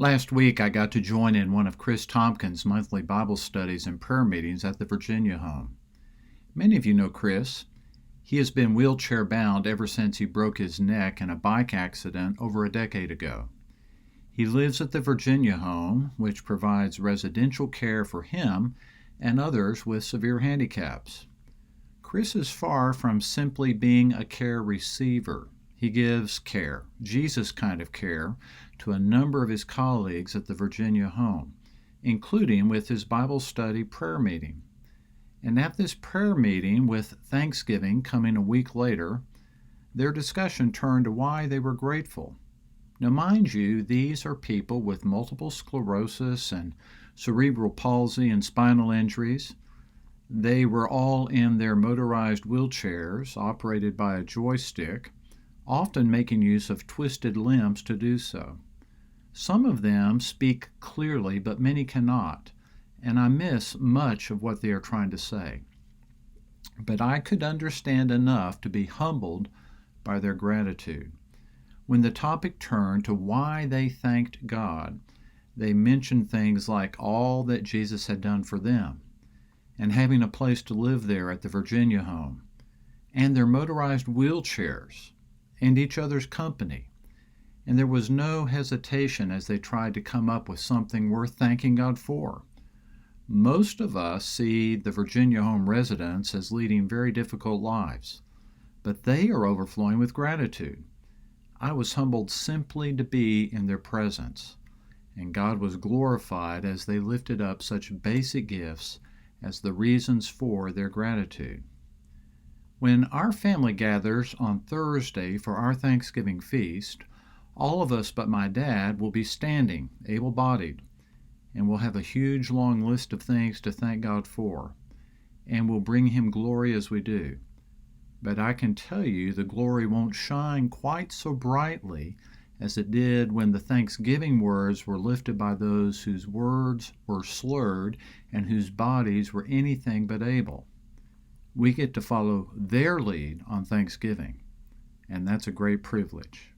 Last week, I got to join in one of Chris Tompkins' monthly Bible studies and prayer meetings at the Virginia home. Many of you know Chris. He has been wheelchair bound ever since he broke his neck in a bike accident over a decade ago. He lives at the Virginia home, which provides residential care for him and others with severe handicaps. Chris is far from simply being a care receiver. He gives care, Jesus kind of care, to a number of his colleagues at the Virginia home, including with his Bible study prayer meeting. And at this prayer meeting, with Thanksgiving coming a week later, their discussion turned to why they were grateful. Now, mind you, these are people with multiple sclerosis and cerebral palsy and spinal injuries. They were all in their motorized wheelchairs, operated by a joystick, often making use of twisted limbs to do so. Some of them speak clearly, but many cannot, and I miss much of what they are trying to say. But I could understand enough to be humbled by their gratitude. When the topic turned to why they thanked God, they mentioned things like all that Jesus had done for them, and having a place to live there at the Virginia home, and their motorized wheelchairs, and each other's company. And there was no hesitation as they tried to come up with something worth thanking God for. Most of us see the Virginia home residents as leading very difficult lives, but they are overflowing with gratitude. I was humbled simply to be in their presence, and God was glorified as they lifted up such basic gifts as the reasons for their gratitude. When our family gathers on Thursday for our Thanksgiving feast, all of us but my dad will be standing, able-bodied, and we'll have a huge long list of things to thank God for, and we'll bring Him glory as we do. But I can tell you the glory won't shine quite so brightly as it did when the Thanksgiving words were lifted by those whose words were slurred and whose bodies were anything but able. We get to follow their lead on Thanksgiving, and that's a great privilege.